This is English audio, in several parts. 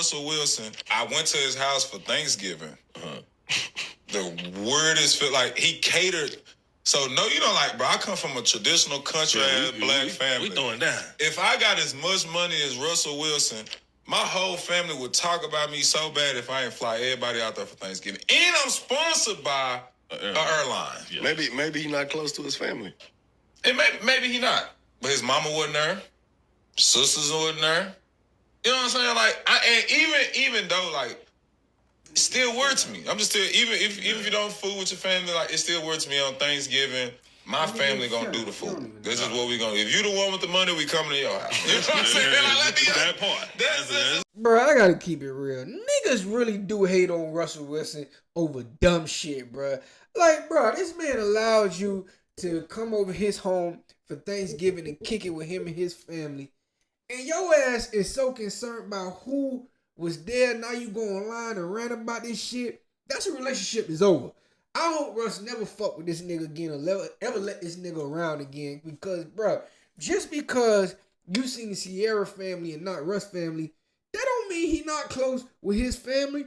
Russell Wilson, I went to his house for Thanksgiving. The weirdest feel like he catered. So no, you know, like, bro, I come from a traditional country black family. We throwing down. If I got as much money as Russell Wilson, my whole family would talk about me so bad if I didn't fly everybody out there for Thanksgiving. And I'm sponsored by an airline. Yeah. Maybe he's not close to his family. And maybe he not. But his mama wasn't there. Sisters wasn't there. You know what I'm saying? Like, and even though, like, it still weird to me. I'm just still, even if you don't fool with your family, like, it still weird to me on Thanksgiving. My family gonna do the food. This is what we gonna. If you the one with the money, we coming to your house. You know what I'm saying? Like, let me that part. That's bro, I gotta keep it real. Niggas really do hate on Russell Wilson over dumb shit, bro. Like, bro, this man allowed you to come over his home for Thanksgiving and kick it with him and his family. And your ass is so concerned about who was there. Now you go online and rant about this shit. That's a relationship is over. I hope Russ never fuck with this nigga again or ever let this nigga around again. Because, bro, just because you seen the Sierra family and not Russ family, that don't mean he not close with his family.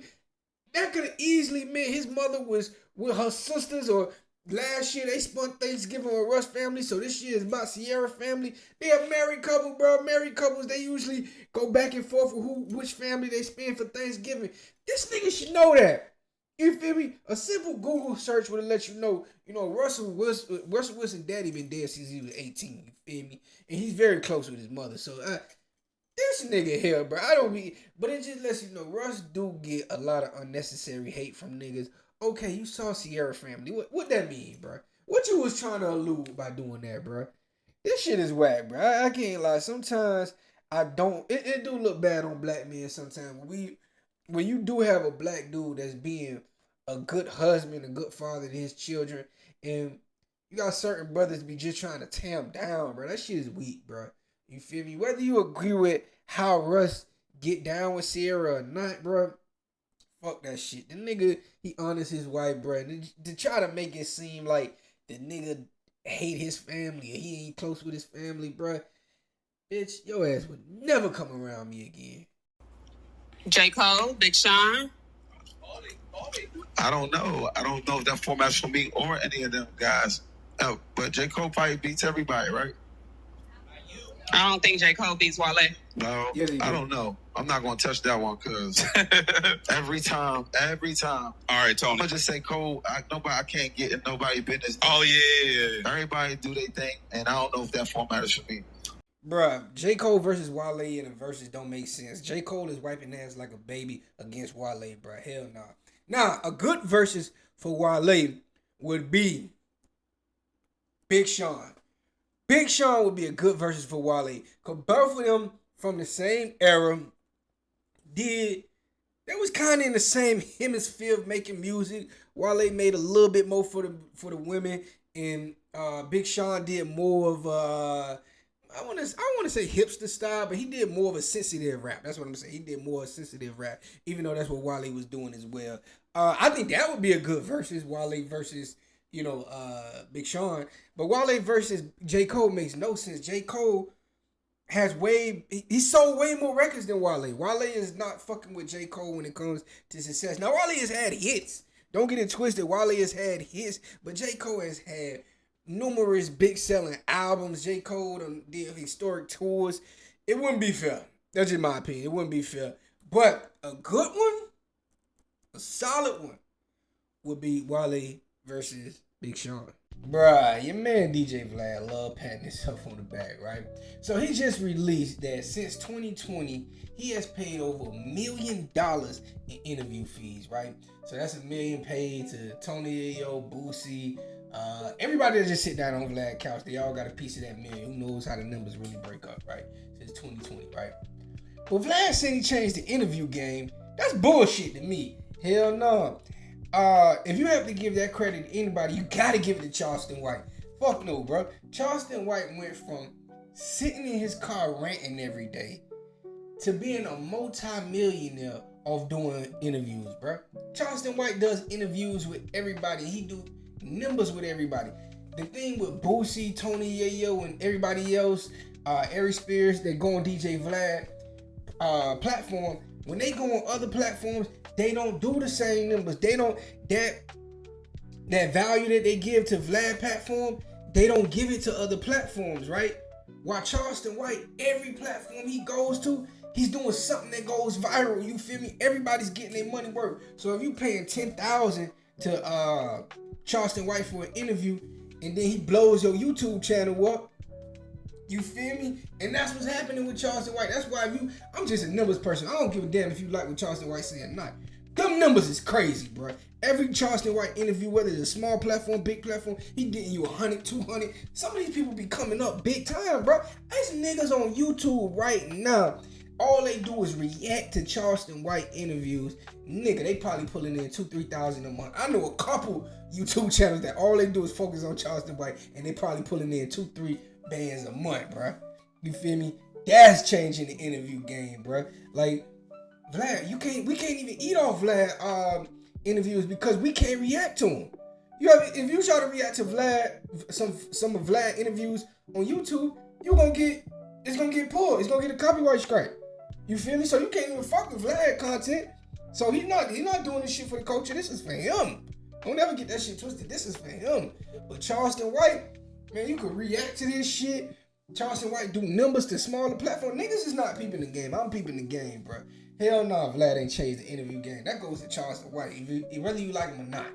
That could have easily meant his mother was with her sisters, or last year they spent Thanksgiving with Russ family, so this year is about Sierra family. They a married couple, bro. Married couples, they usually go back and forth with which family they spend for Thanksgiving. This nigga should know that. You feel me? A simple Google search would have let you know, Russell Wilson daddy been dead since he was 18, you feel me? And he's very close with his mother. So this nigga here, bro, but it just lets you know Russ do get a lot of unnecessary hate from niggas. Okay, you saw Sierra family. What that mean, bro? What you was trying to allude by doing that, bro? This shit is whack, bro. I can't lie. Sometimes I don't. It do look bad on black men sometimes. When you do have a black dude that's being a good husband, a good father to his children, and you got certain brothers be just trying to tear him down, bro. That shit is weak, bro. You feel me? Whether you agree with how Russ get down with Sierra or not, bro, fuck that shit. The nigga, he honors his wife, bro. And to try to make it seem like the nigga hate his family or he ain't close with his family, bro. Bitch, your ass would never come around me again. J. Cole, Big Sean. I don't know. I don't know if that format's for me or any of them guys. But J. Cole probably beats everybody, right? I don't think J. Cole beats Wale. No, I don't know. I'm not going to touch that one because every time. All right, Tony. I'm going to just say Cole, I can't get in nobody's business. Oh, yeah. Everybody do their thing, and I don't know if that format is for me. Bruh, J. Cole versus Wale in the verses don't make sense. J. Cole is wiping ass like a baby against Wale, bruh. Hell nah. Now, a good versus for Wale would be Big Sean. Big Sean would be a good versus for Wale. Because both of them from the same era they was kind of in the same hemisphere of making music. Wale made a little bit more for the women, and Big Sean did more of I want to say hipster style, but he did more of a sensitive rap. That's what I'm saying. He did more sensitive rap, even though that's what Wale was doing as well. I think that would be a good versus Wale versus Big Sean. But Wale versus J. Cole makes no sense. J. Cole has he sold way more records than Wale. Wale is not fucking with J. Cole when it comes to success. Now Wale has had hits. Don't get it twisted. Wale has had hits, but J. Cole has had numerous big selling albums. J. Cole did historic tours. It wouldn't be fair. That's just my opinion. It wouldn't be fair. But a good one, a solid one, would be Wale versus Big Sean. Bruh, your man DJ Vlad love patting himself on the back, right? So he just released that since 2020, he has paid over $1 million in interview fees, right? So that's $1 million paid to Tony Ayo, Boosie, everybody that just sit down on Vlad's couch. They all got a piece of that million. Who knows how the numbers really break up, right? Since 2020, right? But Vlad said he changed the interview game. That's bullshit to me. Hell no. If you have to give that credit to anybody, you gotta give it to Charleston White. Fuck no, bro. Charleston White went from sitting in his car ranting every day to being a multi-millionaire of doing interviews, bro. Charleston White does interviews with everybody. He do numbers with everybody. The thing with Boosie, Tony Yayo, and everybody else, Ari Spears, that go on DJ Vlad platform, When they go on other platforms, they don't do the same numbers. They don't that value that they give to Vlad platform, they don't give it to other platforms, right? While Charleston White, every platform he goes to, he's doing something that goes viral. You feel me? Everybody's getting their money worth. So if you paying $10,000 to Charleston White for an interview, and then he blows your YouTube channel up, you feel me? And that's what's happening with Charleston White. That's why I'm just a numbers person. I don't give a damn if you like what Charleston White say or not. Them numbers is crazy, bro. Every Charleston White interview, whether it's a small platform, big platform, he getting you 100, 200. Some of these people be coming up big time, bro. There's niggas on YouTube right now. All they do is react to Charleston White interviews. Nigga, they probably pulling in 2,000-3,000 a month. I know a couple YouTube channels that all they do is focus on Charleston White, and they probably pulling in 2-3 bands a month, bro. You feel me? That's changing the interview game, bro. Like, Vlad, we can't even eat off Vlad interviews because we can't react to them. If you try to react to Vlad, some of Vlad interviews on YouTube, it's gonna get pulled. It's gonna get a copyright strike. You feel me? So you can't even fuck with Vlad content. So he's not doing this shit for the culture. This is for him. Don't ever get that shit twisted. This is for him. But Charleston White, man, you could react to this shit. Charleston White do numbers to smaller platforms. Niggas is not peeping the game. I'm peeping the game, bro. Hell no, Vlad ain't changed the interview game. That goes to Charleston White, whether you like him or not.